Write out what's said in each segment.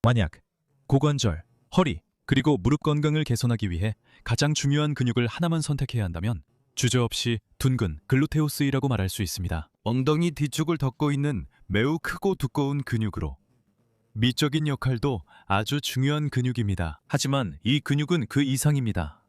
만약 고관절, 허리, 그리고 무릎 건강을 개선하기 위해 가장 중요한 근육을 하나만 선택해야 한다면 주저없이 둔근 글루테우스이라고 말할 수 있습니다. 엉덩이 뒤쪽을 덮고 있는 매우 크고 두꺼운 근육으로 미적인 역할도 아주 중요한 근육입니다. 하지만 이 근육은 그 이상입니다.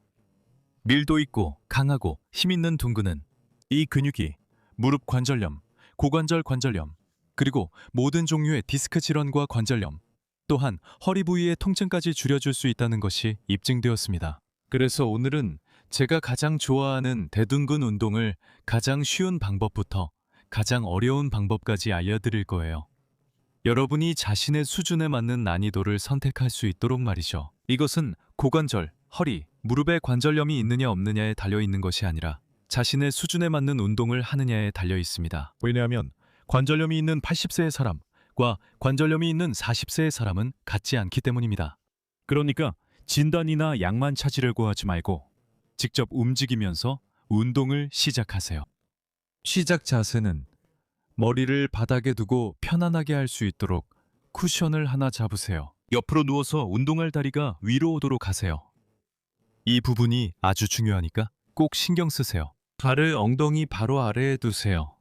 밀도 있고 강하고 힘있는 둔근은 이 근육이 무릎 관절염, 고관절 관절염, 그리고 모든 종류의 디스크 질환과 관절염, 또한 허리 부위의 통증까지 줄여줄 수 있다는 것이 입증되었습니다. 그래서 오늘은 제가 가장 좋아하는 대둔근 운동을 가장 쉬운 방법부터 가장 어려운 방법까지 알려드릴 거예요. 여러분이 자신의 수준에 맞는 난이도를 선택할 수 있도록 말이죠. 이것은 고관절, 허리, 무릎에 관절염이 있느냐 없느냐에 달려있는 것이 아니라 자신의 수준에 맞는 운동을 하느냐에 달려 있습니다. 왜냐하면 관절염이 있는 80세의 사람과 관절염이 있는 40세의 사람은 같지 않기 때문입니다. 그러니까 진단이나 약만 찾으려고 하지 말고 직접 움직이면서 운동을 시작하세요. 시작 자세는 머리를 바닥에 두고 편안하게 할 수 있도록 쿠션을 하나 잡으세요. 옆으로 누워서 운동할 다리가 위로 오도록 하세요. 이 부분이 아주 중요하니까 꼭 신경 쓰세요. 발을 엉덩이 바로 아래에 두세요.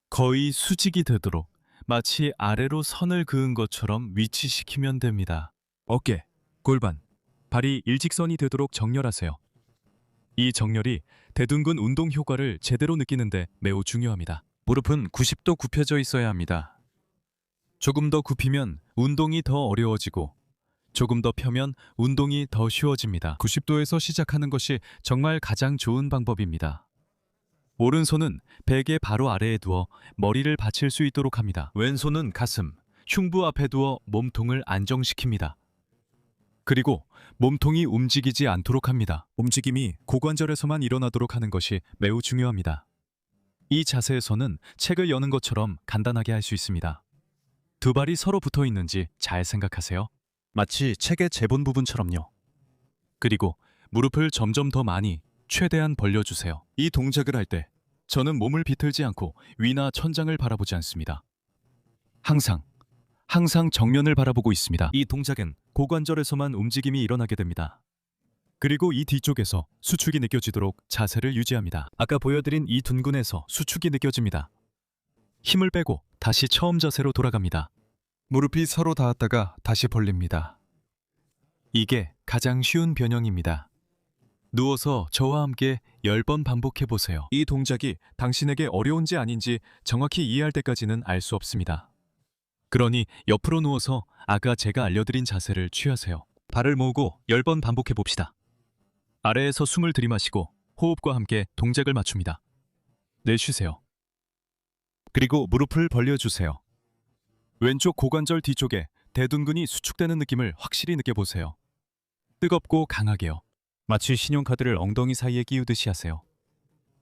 거의 수직이 되도록 마치 아래로 선을 그은 것처럼 위치시키면 됩니다. 어깨, 골반, 발이 일직선이 되도록 정렬하세요. 이 정렬이 대둔근 운동 효과를 제대로 느끼는데 매우 중요합니다. 무릎은 90도 굽혀져 있어야 합니다. 조금 더 굽히면 운동이 더 어려워지고 조금 더 펴면 운동이 더 쉬워집니다. 90도에서 시작하는 것이 정말 가장 좋은 방법입니다. 오른손은 베개 바로 아래에 두어 머리를 받칠 수 있도록 합니다. 왼손은 가슴, 흉부 앞에 두어 몸통을 안정시킵니다. 그리고 몸통이 움직이지 않도록 합니다. 움직임이 고관절에서만 일어나도록 하는 것이 매우 중요합니다. 이 자세에서는 책을 여는 것처럼 간단하게 할 수 있습니다. 두 발이 서로 붙어 있는지 잘 생각하세요. 마치 책의 제본 부분처럼요. 그리고 무릎을 점점 더 많이 최대한 벌려주세요. 이 동작을 할 때 저는 몸을 비틀지 않고 위나 천장을 바라보지 않습니다. 항상 정면을 바라보고 있습니다. 이 동작엔 고관절에서만 움직임이 일어나게 됩니다. 그리고 이 뒤쪽에서 수축이 느껴지도록 자세를 유지합니다. 아까 보여드린 이 둔근에서 수축이 느껴집니다. 힘을 빼고 다시 처음 자세로 돌아갑니다. 무릎이 서로 닿았다가 다시 벌립니다. 이게 가장 쉬운 변형입니다. 누워서 저와 함께 10번 반복해 보세요. 이 동작이 당신에게 어려운지 아닌지 정확히 이해할 때까지는 알 수 없습니다. 그러니 옆으로 누워서 아까 제가 알려드린 자세를 취하세요. 발을 모으고 10번 반복해 봅시다. 아래에서 숨을 들이마시고 호흡과 함께 동작을 맞춥니다. 내쉬세요. 그리고 무릎을 벌려주세요. 왼쪽 고관절 뒤쪽에 대둔근이 수축되는 느낌을 확실히 느껴보세요. 뜨겁고 강하게요. 마치 신용카드를 엉덩이 사이에 끼우듯이 하세요.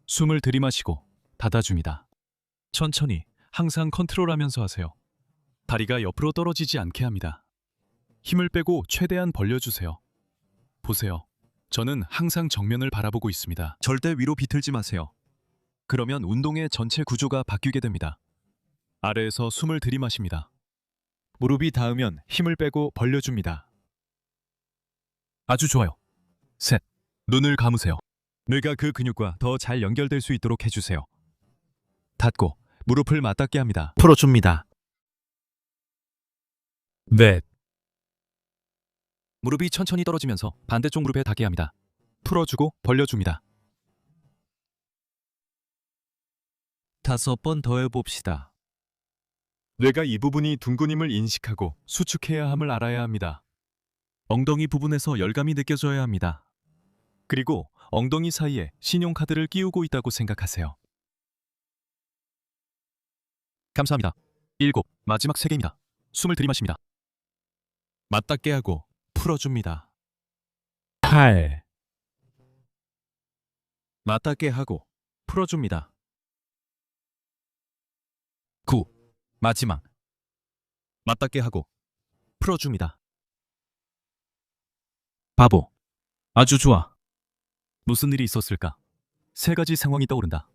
숨을 들이마시고 닫아줍니다. 천천히 항상 컨트롤하면서 하세요. 다리가 옆으로 떨어지지 않게 합니다. 힘을 빼고 최대한 벌려주세요. 보세요. 저는 항상 정면을 바라보고 있습니다. 절대 위로 비틀지 마세요. 그러면 운동의 전체 구조가 바뀌게 됩니다. 아래에서 숨을 들이마십니다. 무릎이 닿으면 힘을 빼고 벌려줍니다. 아주 좋아요. 셋. 눈을 감으세요. 뇌가 그 근육과 더 잘 연결될 수 있도록 해주세요. 닫고 무릎을 맞닿게 합니다. 풀어줍니다. 넷. 무릎이 천천히 떨어지면서 반대쪽 무릎에 닿게 합니다. 풀어주고 벌려줍니다. 5번 더 해봅시다. 뇌가 이 부분이 둔근임을 인식하고 수축해야 함을 알아야 합니다. 엉덩이 부분에서 열감이 느껴져야 합니다. 그리고 엉덩이 사이에 신용카드를 끼우고 있다고 생각하세요. 감사합니다. 7. 마지막 3개입니다. 숨을 들이마십니다. 맞닿게 하고 풀어줍니다. 8. 맞닿게 하고 풀어줍니다. 9. 마지막. 맞닿게 하고 풀어줍니다. 바보. 아주 좋아. 무슨 일이 있었을까? 3가지 상황이 떠오른다.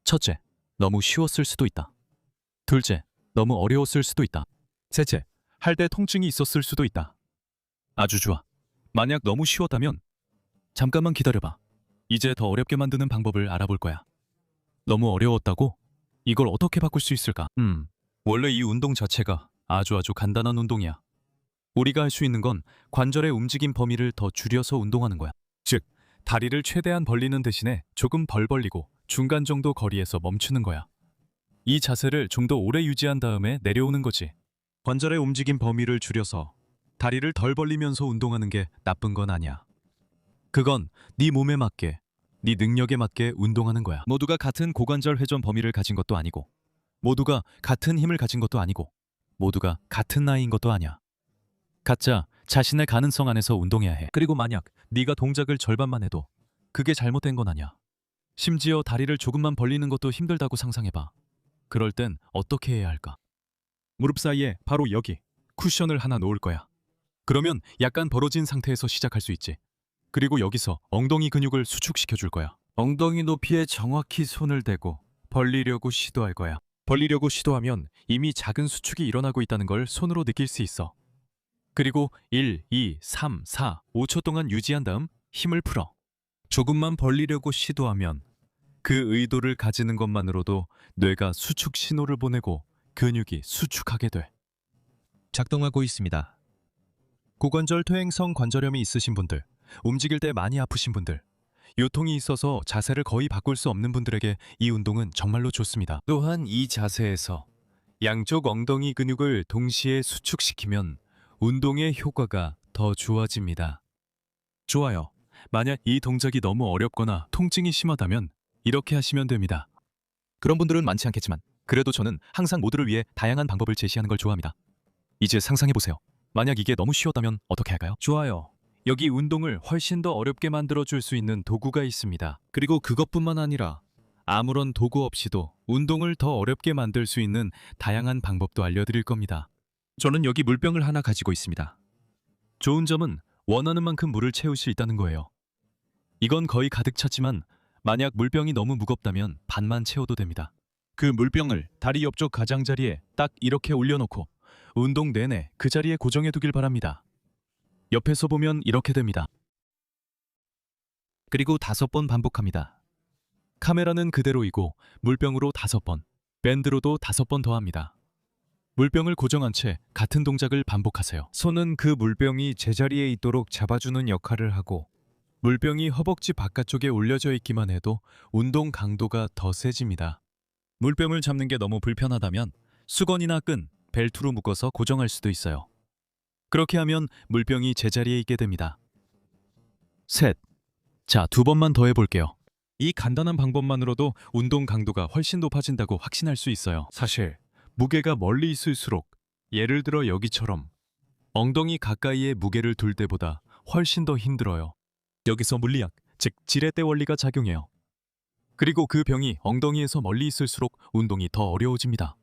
첫째, 너무 쉬웠을 수도 있다. 둘째, 너무 어려웠을 수도 있다. 셋째, 할 때 통증이 있었을 수도 있다. 아주 좋아. 만약 너무 쉬웠다면 잠깐만 기다려봐. 이제 더 어렵게 만드는 방법을 알아볼 거야. 너무 어려웠다고? 이걸 어떻게 바꿀 수 있을까? 원래 이 운동 자체가 아주 간단한 운동이야. 우리가 할 수 있는 건 관절의 움직임 범위를 더 줄여서 운동하는 거야. 즉, 다리를 최대한 벌리는 대신에 조금 덜 벌리고 중간 정도 거리에서 멈추는 거야. 이 자세를 좀 더 오래 유지한 다음에 내려오는 거지. 관절의 움직임 범위를 줄여서 다리를 덜 벌리면서 운동하는 게 나쁜 건 아니야. 그건 네 몸에 맞게, 네 능력에 맞게 운동하는 거야. 모두가 같은 고관절 회전 범위를 가진 것도 아니고, 모두가 같은 힘을 가진 것도 아니고, 모두가 같은 나이인 것도 아니야. 각자 자신의 가능성 안에서 운동해야 해. 그리고 만약 네가 동작을 절반만 해도 그게 잘못된 건 아니야. 심지어 다리를 조금만 벌리는 것도 힘들다고 상상해봐. 그럴 땐 어떻게 해야 할까? 무릎 사이에 바로 여기 쿠션을 하나 놓을 거야. 그러면 약간 벌어진 상태에서 시작할 수 있지. 그리고 여기서 엉덩이 근육을 수축시켜 줄 거야. 엉덩이 높이에 정확히 손을 대고 벌리려고 시도할 거야. 벌리려고 시도하면 이미 작은 수축이 일어나고 있다는 걸 손으로 느낄 수 있어. 그리고 1, 2, 3, 4, 5초 동안 유지한 다음 힘을 풀어. 조금만 벌리려고 시도하면 그 의도를 가지는 것만으로도 뇌가 수축 신호를 보내고 근육이 수축하게 돼. 작동하고 있습니다. 고관절 퇴행성 관절염이 있으신 분들, 움직일 때 많이 아프신 분들, 요통이 있어서 자세를 거의 바꿀 수 없는 분들에게 이 운동은 정말로 좋습니다. 또한 이 자세에서 양쪽 엉덩이 근육을 동시에 수축시키면 운동의 효과가 더 좋아집니다. 좋아요. 만약 이 동작이 너무 어렵거나 통증이 심하다면 이렇게 하시면 됩니다. 그런 분들은 많지 않겠지만 그래도 저는 항상 모두를 위해 다양한 방법을 제시하는 걸 좋아합니다. 이제 상상해보세요. 만약 이게 너무 쉬웠다면 어떻게 할까요? 좋아요. 여기 운동을 훨씬 더 어렵게 만들어줄 수 있는 도구가 있습니다. 그리고 그것뿐만 아니라 아무런 도구 없이도 운동을 더 어렵게 만들 수 있는 다양한 방법도 알려드릴 겁니다. 저는 여기 물병을 하나 가지고 있습니다. 좋은 점은 원하는 만큼 물을 채울 수 있다는 거예요. 이건 거의 가득 찼지만 만약 물병이 너무 무겁다면 반만 채워도 됩니다. 그 물병을 다리 옆쪽 가장자리에 딱 이렇게 올려놓고 운동 내내 그 자리에 고정해 두길 바랍니다. 옆에서 보면 이렇게 됩니다. 그리고 5번 반복합니다. 카메라는 그대로이고 물병으로 5번, 밴드로도 5번 더합니다. 물병을 고정한 채 같은 동작을 반복하세요. 손은 그 물병이 제자리에 있도록 잡아주는 역할을 하고 물병이 허벅지 바깥쪽에 올려져 있기만 해도 운동 강도가 더 세집니다. 물병을 잡는 게 너무 불편하다면 수건이나 끈, 벨트로 묶어서 고정할 수도 있어요. 그렇게 하면 물병이 제자리에 있게 됩니다. 셋. 자, 2번만 더 해볼게요. 이 간단한 방법만으로도 운동 강도가 훨씬 높아진다고 확신할 수 있어요. 사실 무게가 멀리 있을수록, 예를 들어 여기처럼 엉덩이 가까이에 무게를 둘 때보다 훨씬 더 힘들어요. 여기서 물리학, 즉 지렛대 원리가 작용해요. 그리고 그 병이 엉덩이에서 멀리 있을수록 운동이 더 어려워집니다.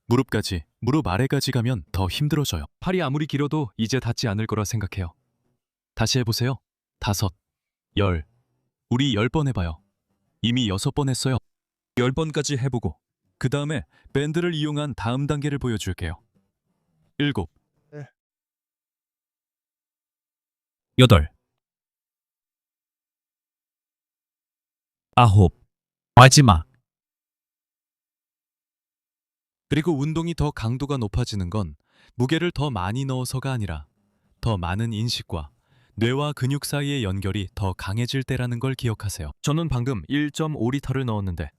무릎까지, 무릎 아래까지 가면 더 힘들어져요. 팔이 아무리 길어도 이제 닿지 않을 거라 생각해요. 다시 해보세요. 5, 10. 우리 10번 해봐요. 이미 6번 했어요. 10번까지 해보고 그 다음에 밴드를 이용한 다음 단계를 보여줄게요. 7, 8, 9, 마지막. 그리고 운동이 더 강도가 높아지는 건 무게를 더 많이 넣어서가 아니라 더 많은 인식과 뇌와 근육 사이의 연결이 더 강해질 때라는 걸 기억하세요. 저는 방금 1.5리터를 넣었는데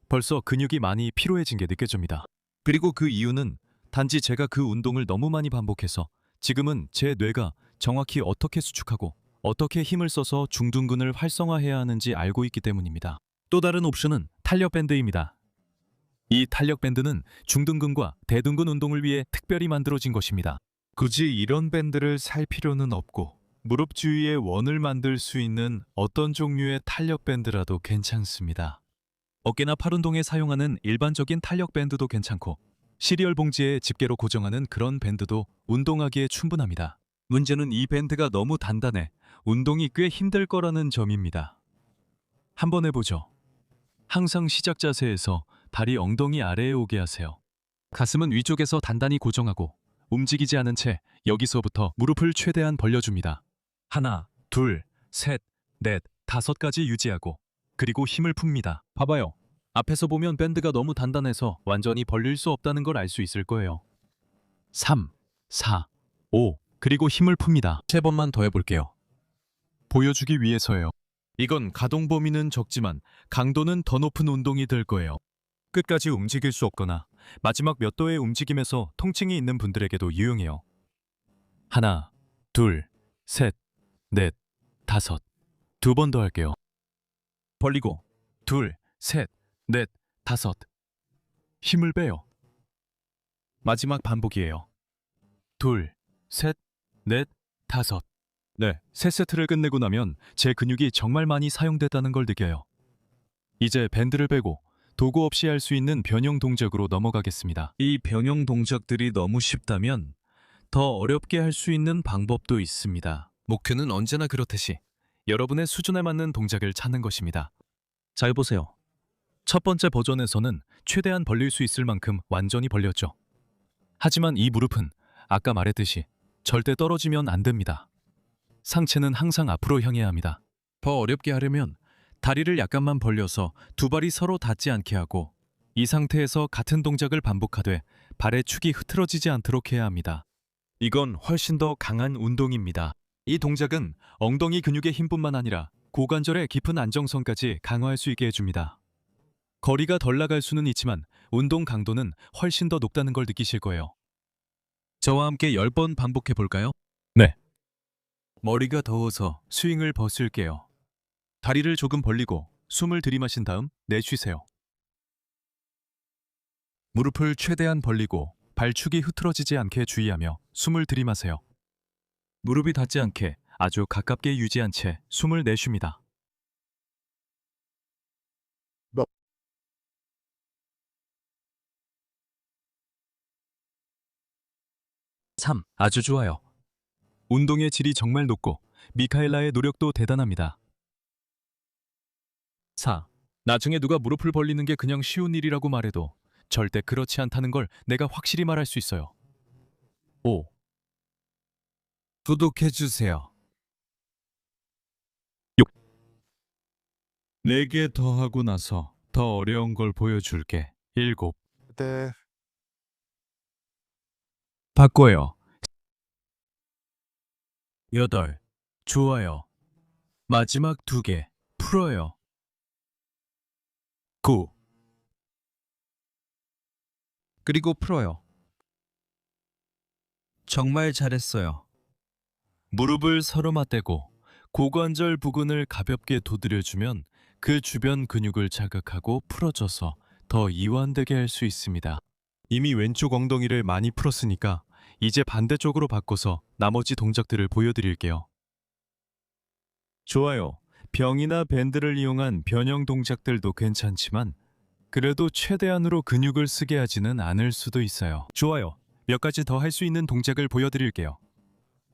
벌써 근육이 많이 피로해진 게 느껴집니다. 그리고 그 이유는 단지 제가 그 운동을 너무 많이 반복해서 지금은 제 뇌가 정확히 어떻게 수축하고 어떻게 힘을 써서 중둔근을 활성화해야 하는지 알고 있기 때문입니다. 또 다른 옵션은 탄력 밴드입니다. 이 탄력 밴드는 중둔근과 대둔근 운동을 위해 특별히 만들어진 것입니다. 굳이 이런 밴드를 살 필요는 없고 무릎 주위에 원을 만들 수 있는 어떤 종류의 탄력 밴드라도 괜찮습니다. 어깨나 팔 운동에 사용하는 일반적인 탄력 밴드도 괜찮고 시리얼 봉지에 집게로 고정하는 그런 밴드도 운동하기에 충분합니다. 문제는 이 밴드가 너무 단단해 운동이 꽤 힘들 거라는 점입니다. 한번 해보죠. 항상 시작 자세에서 다리 엉덩이 아래에 오게 하세요. 가슴은 위쪽에서 단단히 고정하고 움직이지 않은 채 여기서부터 무릎을 최대한 벌려줍니다. 하나, 둘, 셋, 넷, 다섯까지 유지하고 그리고 힘을 풉니다. 봐봐요. 앞에서 보면 밴드가 너무 단단해서 완전히 벌릴 수 없다는 걸 알 수 있을 거예요. 3, 4, 5, 그리고 힘을 풉니다. 3번만 더 해볼게요. 보여주기 위해서예요. 이건 가동 범위는 적지만 강도는 더 높은 운동이 될 거예요. 끝까지 움직일 수 없거나 마지막 몇 도의 움직임에서 통증이 있는 분들에게도 유용해요. 하나, 둘, 셋, 넷, 다섯. 2번 더 할게요. 벌리고 둘, 셋, 넷, 다섯. 힘을 빼요. 마지막 반복이에요. 둘, 셋, 넷, 다섯. 네, 세 세트를 끝내고 나면 제 근육이 정말 많이 사용됐다는 걸 느껴요. 이제 밴드를 빼고 도구 없이 할 수 있는 변형 동작으로 넘어가겠습니다. 이 변형 동작들이 너무 쉽다면 더 어렵게 할 수 있는 방법도 있습니다. 목표는 언제나 그렇듯이 여러분의 수준에 맞는 동작을 찾는 것입니다. 잘 보세요. 첫 번째 버전에서는 최대한 벌릴 수 있을 만큼 완전히 벌렸죠. 하지만 이 무릎은 아까 말했듯이 절대 떨어지면 안 됩니다. 상체는 항상 앞으로 향해야 합니다. 더 어렵게 하려면 다리를 약간만 벌려서 두 발이 서로 닿지 않게 하고 이 상태에서 같은 동작을 반복하되 발의 축이 흐트러지지 않도록 해야 합니다. 이건 훨씬 더 강한 운동입니다. 이 동작은 엉덩이 근육의 힘뿐만 아니라 고관절의 깊은 안정성까지 강화할 수 있게 해줍니다. 거리가 덜 나갈 수는 있지만 운동 강도는 훨씬 더 높다는 걸 느끼실 거예요. 저와 함께 10번 반복해 볼까요? 네. 머리가 더워서 스윙을 벗을게요. 다리를 조금 벌리고 숨을 들이마신 다음 내쉬세요. 무릎을 최대한 벌리고 발축이 흐트러지지 않게 주의하며 숨을 들이마세요. 무릎이 닿지 않게 아주 가깝게 유지한 채 숨을 내쉽니다. 3. 아주 좋아요. 운동의 질이 정말 높고 미카엘라의 노력도 대단합니다. 4. 나중에 누가 무릎을 벌리는 게 그냥 쉬운 일이라고 말해도 절대 그렇지 않다는 걸 내가 확실히 말할 수 있어요. 5. 구독해주세요. 6. 4개 더 하고 나서 더 어려운 걸 보여줄게. 7. 네. 바꿔요. 8. 좋아요. 마지막 2개 풀어요. 9. 그리고 풀어요. 정말 잘했어요. 무릎을 서로 맞대고 고관절 부근을 가볍게 두드려주면 그 주변 근육을 자극하고 풀어줘서 더 이완되게 할 수 있습니다. 이미 왼쪽 엉덩이를 많이 풀었으니까 이제 반대쪽으로 바꿔서 나머지 동작들을 보여드릴게요. 좋아요. 병이나 밴드를 이용한 변형 동작들도 괜찮지만 그래도 최대한으로 근육을 쓰게 하지는 않을 수도 있어요. 좋아요. 몇 가지 더 할 수 있는 동작을 보여드릴게요.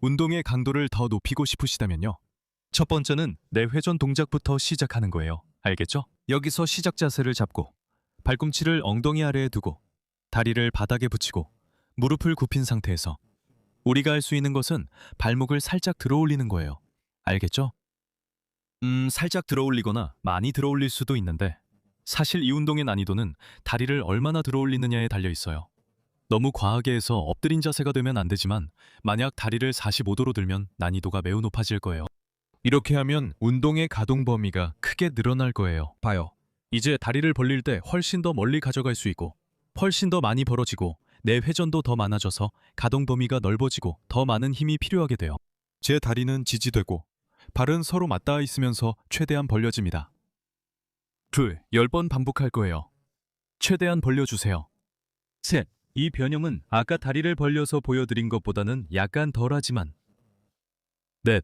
운동의 강도를 더 높이고 싶으시다면요. 첫 번째는 내 회전 동작부터 시작하는 거예요. 알겠죠? 여기서 시작 자세를 잡고 발꿈치를 엉덩이 아래에 두고 다리를 바닥에 붙이고 무릎을 굽힌 상태에서 우리가 할 수 있는 것은 발목을 살짝 들어 올리는 거예요. 알겠죠? 살짝 들어 올리거나 많이 들어 올릴 수도 있는데 사실 이 운동의 난이도는 다리를 얼마나 들어 올리느냐에 달려 있어요. 너무 과하게 해서 엎드린 자세가 되면 안 되지만 만약 다리를 45도로 들면 난이도가 매우 높아질 거예요. 이렇게 하면 운동의 가동 범위가 크게 늘어날 거예요. 봐요. 이제 다리를 벌릴 때 훨씬 더 멀리 가져갈 수 있고 훨씬 더 많이 벌어지고 내 회전도 더 많아져서 가동 범위가 넓어지고 더 많은 힘이 필요하게 돼요. 제 다리는 지지되고 발은 서로 맞닿아 있으면서 최대한 벌려집니다. 10번 반복할 거예요. 최대한 벌려주세요. 3. 이 변형은 아까 다리를 벌려서 보여드린 것보다는 약간 덜하지만 4.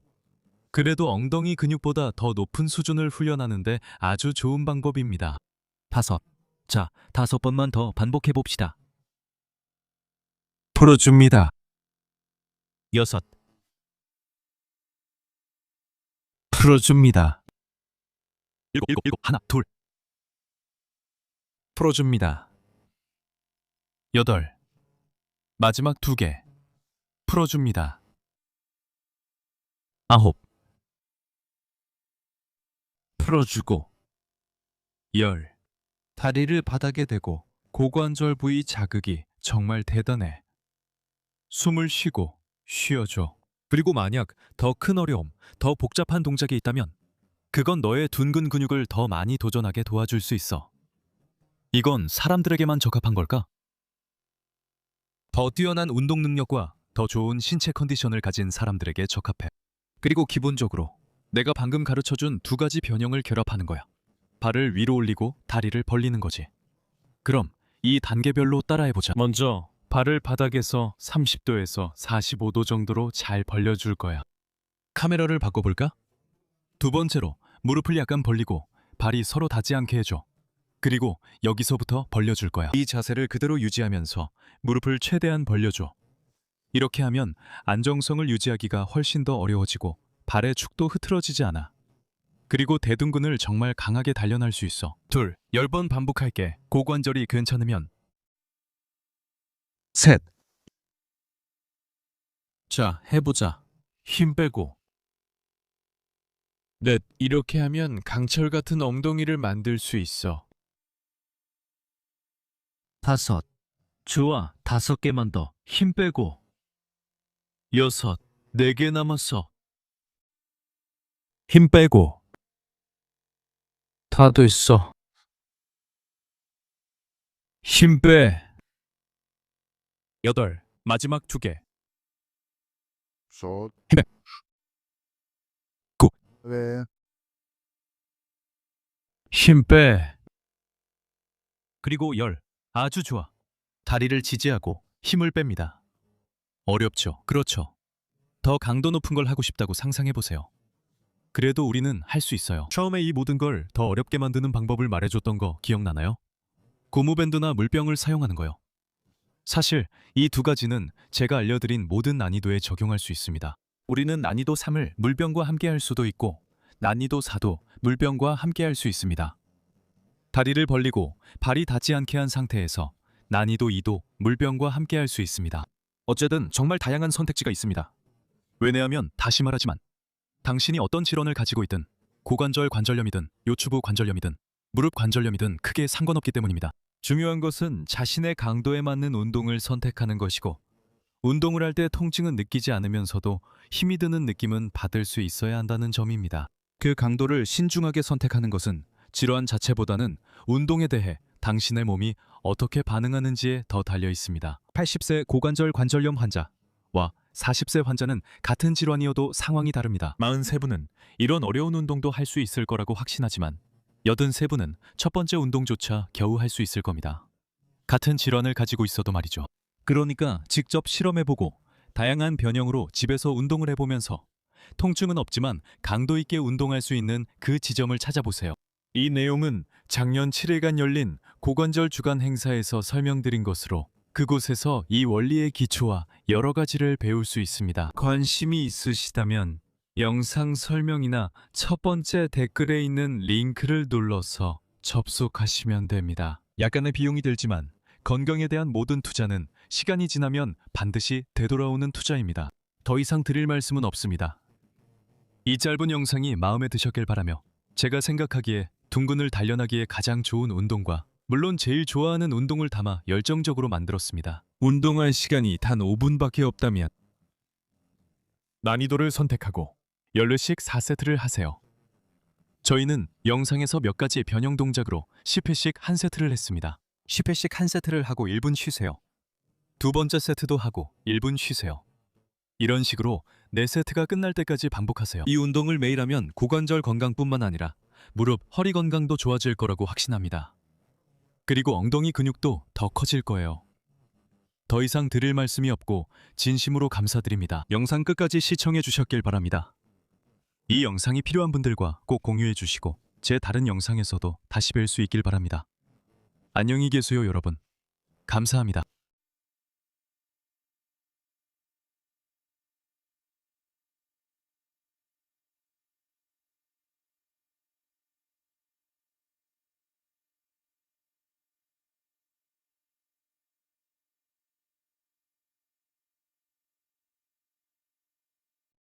그래도 엉덩이 근육보다 더 높은 수준을 훈련하는데 아주 좋은 방법입니다. 5. 자, 5번만 더 반복해 봅시다. 풀어줍니다. 6. 풀어줍니다. 7. 하나, 둘. 풀어줍니다. 8. 마지막 2개. 풀어줍니다. 9. 풀어주고 10. 다리를 바닥에 대고 고관절 부위 자극이 정말 대단해. 숨을 쉬어줘. 그리고 만약 더 큰 어려움, 더 복잡한 동작이 있다면 그건 너의 둔근 근육을 더 많이 도전하게 도와줄 수 있어. 이건 사람들에게만 적합한 걸까? 더 뛰어난 운동 능력과 더 좋은 신체 컨디션을 가진 사람들에게 적합해. 그리고 기본적으로 내가 방금 가르쳐준 두 가지 변형을 결합하는 거야. 발을 위로 올리고 다리를 벌리는 거지. 그럼 이 단계별로 따라해보자. 먼저 발을 바닥에서 30도에서 45도 정도로 잘 벌려줄 거야. 카메라를 바꿔볼까? 두 번째로 무릎을 약간 벌리고 발이 서로 닿지 않게 해줘. 그리고 여기서부터 벌려줄 거야. 이 자세를 그대로 유지하면서 무릎을 최대한 벌려줘. 이렇게 하면 안정성을 유지하기가 훨씬 더 어려워지고 발의 축도 흐트러지지 않아. 그리고 대둔근을 정말 강하게 단련할 수 있어. 10번 반복할게. 고관절이 괜찮으면. 셋. 자, 해보자. 힘 빼고. 넷. 이렇게 하면 강철 같은 엉덩이를 만들 수 있어. 5. 좋아. 5개만 더. 힘 빼고. 6. 4개 남았어. 힘 빼고. 다 됐어. 힘 빼. 8. 마지막 2개. صوت 힘 빼. 9. 왜 힘 빼. 그리고 10. 아주 좋아. 다리를 지지하고 힘을 뺍니다. 어렵죠? 그렇죠. 더 강도 높은 걸 하고 싶다고 상상해보세요. 그래도 우리는 할 수 있어요. 처음에 이 모든 걸 더 어렵게 만드는 방법을 말해줬던 거 기억나나요? 고무밴드나 물병을 사용하는 거요. 사실 이 두 가지는 제가 알려드린 모든 난이도에 적용할 수 있습니다. 우리는 난이도 3을 물병과 함께 할 수도 있고 난이도 4도 물병과 함께 할 수 있습니다. 다리를 벌리고 발이 닿지 않게 한 상태에서 난이도 2도 물병과 함께 할 수 있습니다. 어쨌든 정말 다양한 선택지가 있습니다. 왜냐하면 다시 말하지만 당신이 어떤 질환을 가지고 있든 고관절 관절염이든 요추부 관절염이든 무릎 관절염이든 크게 상관없기 때문입니다. 중요한 것은 자신의 강도에 맞는 운동을 선택하는 것이고 운동을 할 때 통증은 느끼지 않으면서도 힘이 드는 느낌은 받을 수 있어야 한다는 점입니다. 그 강도를 신중하게 선택하는 것은 질환 자체보다는 운동에 대해 당신의 몸이 어떻게 반응하는지에 더 달려 있습니다. 80세 고관절 관절염 환자와 40세 환자는 같은 질환이어도 상황이 다릅니다. 43분은 이런 어려운 운동도 할 수 있을 거라고 확신하지만 83분은 첫 번째 운동조차 겨우 할 수 있을 겁니다. 같은 질환을 가지고 있어도 말이죠. 그러니까 직접 실험해보고 다양한 변형으로 집에서 운동을 해보면서 통증은 없지만 강도 있게 운동할 수 있는 그 지점을 찾아보세요. 이 내용은 작년 7일간 열린 고관절 주간 행사에서 설명드린 것으로 그곳에서 이 원리의 기초와 여러 가지를 배울 수 있습니다. 관심이 있으시다면 영상 설명이나 첫 번째 댓글에 있는 링크를 눌러서 접속하시면 됩니다. 약간의 비용이 들지만 건강에 대한 모든 투자는 시간이 지나면 반드시 되돌아오는 투자입니다. 더 이상 드릴 말씀은 없습니다. 이 짧은 영상이 마음에 드셨길 바라며 제가 생각하기에 둔근을 단련하기에 가장 좋은 운동과 물론 제일 좋아하는 운동을 담아 열정적으로 만들었습니다. 운동할 시간이 단 5분밖에 없다면 난이도를 선택하고 연료씩 4세트를 하세요. 저희는 영상에서 몇 가지 변형 동작으로 10회씩 한 세트를 했습니다. 10회씩 한 세트를 하고 1분 쉬세요. 두 번째 세트도 하고 1분 쉬세요. 이런 식으로 4세트가 끝날 때까지 반복하세요. 이 운동을 매일 하면 고관절 건강뿐만 아니라 무릎, 허리 건강도 좋아질 거라고 확신합니다. 그리고 엉덩이 근육도 더 커질 거예요. 더 이상 드릴 말씀이 없고 진심으로 감사드립니다. 영상 끝까지 시청해 주셨길 바랍니다. 이 영상이 필요한 분들과 꼭 공유해 주시고 제 다른 영상에서도 다시 뵐 수 있길 바랍니다. 안녕히 계세요 여러분. 감사합니다.